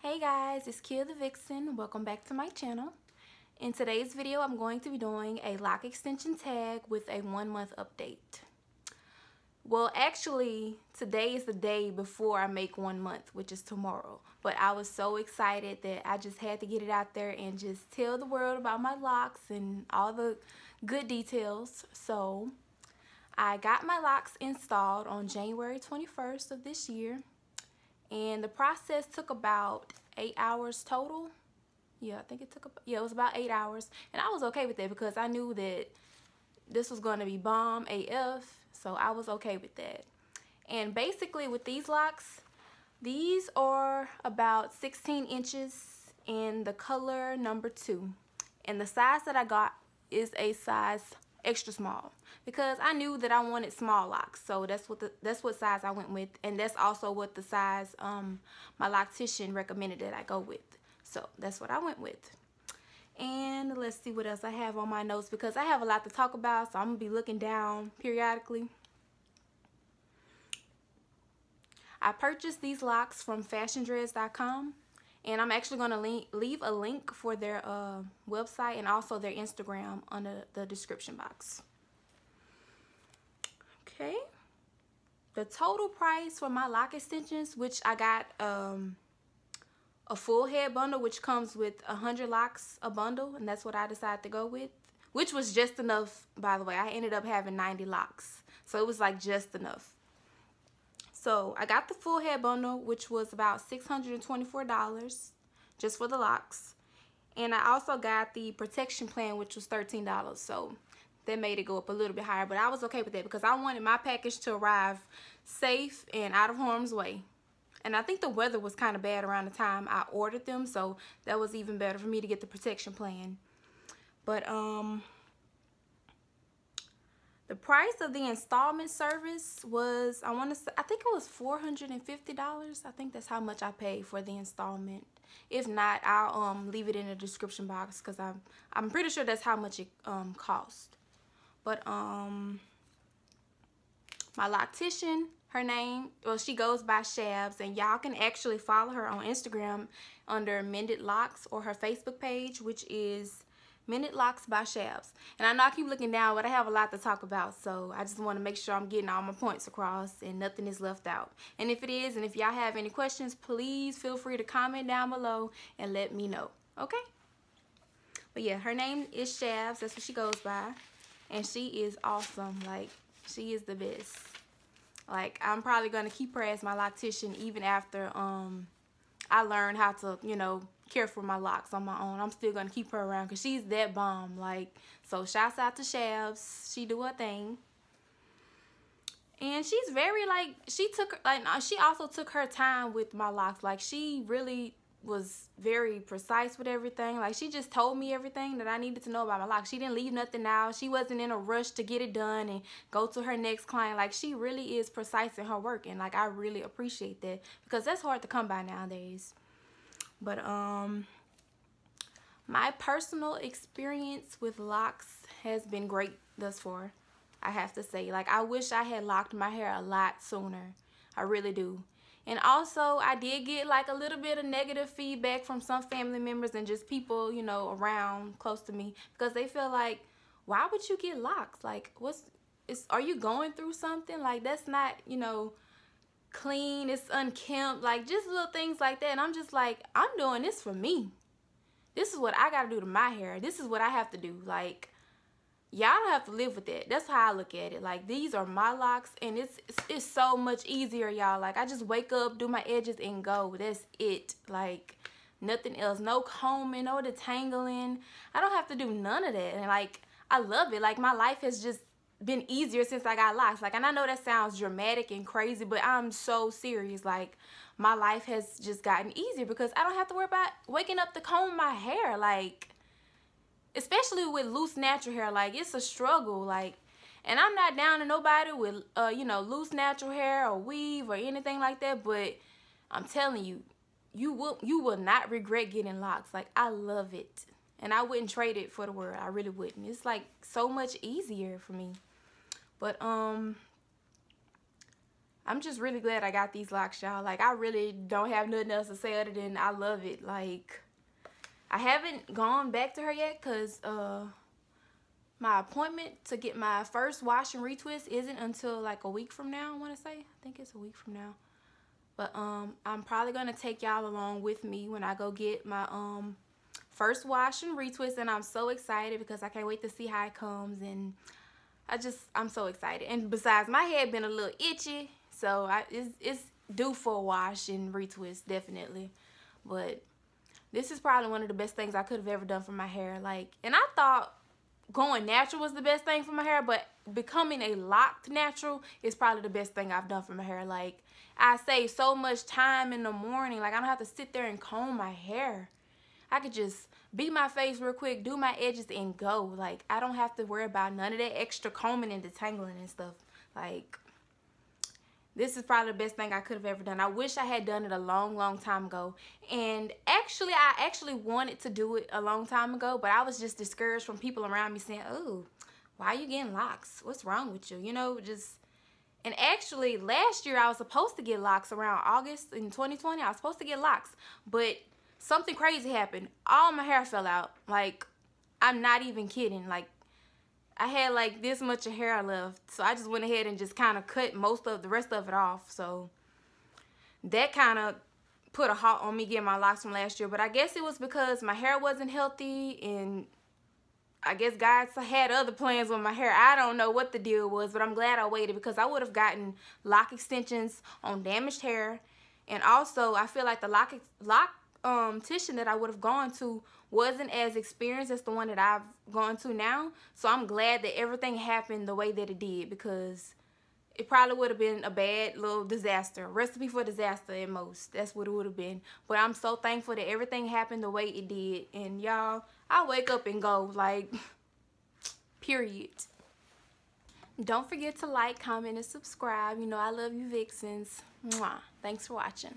Hey guys, it's Kia the Vixen. Welcome back to my channel. In today's video, I'm going to be doing a lock extension tag with a 1-month update. Well, actually, today is the day before I make 1 month, which is tomorrow. But I was so excited that I just had to get it out there and just tell the world about my locks and all the good details. So I got my locks installed on January 21st of this year. And the process took about 8 hours total. Yeah, I think it took, it was about 8 hours. And I was okay with that because I knew that this was going to be bomb AF. So I was okay with that. And basically with these locks, these are about 16 inches in the color number 2. And the size that I got is a size extra small because I knew that I wanted small locks, so that's what size I went with, and that's also what the size my loctician recommended that I go with, so that's what I went with. And let's see what else I have on my notes because I have a lot to talk about, so I'm gonna be looking down periodically. I purchased these locks from fashiondress.com, and I'm actually going to leave a link for their website and also their Instagram under the description box. Okay. The total price for my lock extensions, which I got a full head bundle, which comes with 100 locks a bundle, and that's what I decided to go with, which was just enough, by the way. I ended up having 90 locks, so it was like just enough. So I got the full head bundle, which was about $624 just for the locks. And I also got the protection plan, which was $13. So that made it go up a little bit higher. But I was okay with that because I wanted my package to arrive safe and out of harm's way. And I think the weather was kind of bad around the time I ordered them. So that was even better for me to get the protection plan. But the price of the installment service was, I think it was $450. I think that's how much I paid for the installment. If not, I'll leave it in the description box because I'm pretty sure that's how much it cost. But my loctician, her name, well, she goes by Shabs, and y'all can actually follow her on Instagram under Mended Locks, or her Facebook page, which is Mended Locks by Shabs. And I know I keep looking down, but I have a lot to talk about, so I just want to make sure I'm getting all my points across and nothing is left out. And if it is, and if y'all have any questions, please feel free to comment down below and let me know, okay? But yeah, her name is Shabs. That's what she goes by. And she is awesome. Like, she is the best. Like, I'm probably going to keep her as my loctician even after I learn how to, you know, care for my locks on my own. I'm still gonna keep her around because she's that bomb. Like, so shouts out to Shabs. She do her thing, and she's very, like, she also took her time with my locks. Like, she really was very precise with everything. Like, she just told me everything that I needed to know about my locks. She didn't leave nothing out. She wasn't in a rush to get it done and go to her next client. Like, she really is precise in her work, and like, I really appreciate that because that's hard to come by nowadays. But my personal experience with locks has been great thus far, I have to say. Like, I wish I had locked my hair a lot sooner. I really do. And also, I did get like a little bit of negative feedback from some family members and just people, you know, around close to me, because they feel like, why would you get locks? Like, are you going through something? Like, that's not, you know, clean, it's unkempt, like just little things like that. And I'm just like, I'm doing this for me. This is what I gotta do to my hair. This is what I have to do. Like, y'all don't have to live with it. That's how I look at it. Like, these are my locks, and it's so much easier, y'all. Like, I just wake up, do my edges, and go. That's it. Like, nothing else. No combing, no detangling. I don't have to do none of that. And like, I love it. Like, my life has just been easier since I got locks. Like, and I know that sounds dramatic and crazy, but I'm so serious. Like, my life has just gotten easier because I don't have to worry about waking up to comb my hair. Like, especially with loose natural hair, like, it's a struggle. Like, and I'm not down to nobody with you know, loose natural hair or weave or anything like that, but I'm telling you, you will not regret getting locks. Like, I love it, and I wouldn't trade it for the world. I really wouldn't. It's like so much easier for me. But I'm just really glad I got these locks, y'all. Like, I really don't have nothing else to say other than I love it. Like, I haven't gone back to her yet because my appointment to get my first wash and retwist isn't until like a week from now, I want to say. I think it's a week from now. But I'm probably going to take y'all along with me when I go get my first wash and retwist. And I'm so excited because I can't wait to see how it comes. And I'm so excited. And besides, my head been a little itchy. So it's due for a wash and retwist, definitely. But this is probably one of the best things I could have ever done for my hair. Like, and I thought going natural was the best thing for my hair, but becoming a locked natural is probably the best thing I've done for my hair. Like, I save so much time in the morning. Like, I don't have to sit there and comb my hair. I could just beat my face real quick, do my edges, and go. Like, I don't have to worry about none of that extra combing and detangling and stuff. Like, this is probably the best thing I could have ever done. I wish I had done it a long, long time ago. And actually, I actually wanted to do it a long time ago, but I was just discouraged from people around me saying, oh, why are you getting locks? What's wrong with you? You know, just... And actually, last year, I was supposed to get locks around August in 2020. I was supposed to get locks, but something crazy happened. All my hair fell out. Like, I'm not even kidding. Like, I had like this much of hair left, so I just went ahead and just kind of cut most of the rest of it off. So that kind of put a halt on me getting my locks from last year. But I guess it was because my hair wasn't healthy, and I guess God had other plans with my hair. I don't know what the deal was, but I'm glad I waited because I would have gotten lock extensions on damaged hair. And also, I feel like the loctician that I would have gone to wasn't as experienced as the one that I've gone to now. So I'm glad that everything happened the way that it did, because it probably would have been a bad little disaster. A recipe for disaster at most. That's what it would have been. But I'm so thankful that everything happened the way it did. And y'all, I wake up and go, like, period. Don't forget to like, comment, and subscribe. You know I love you, Vixens. Mwah. Thanks for watching.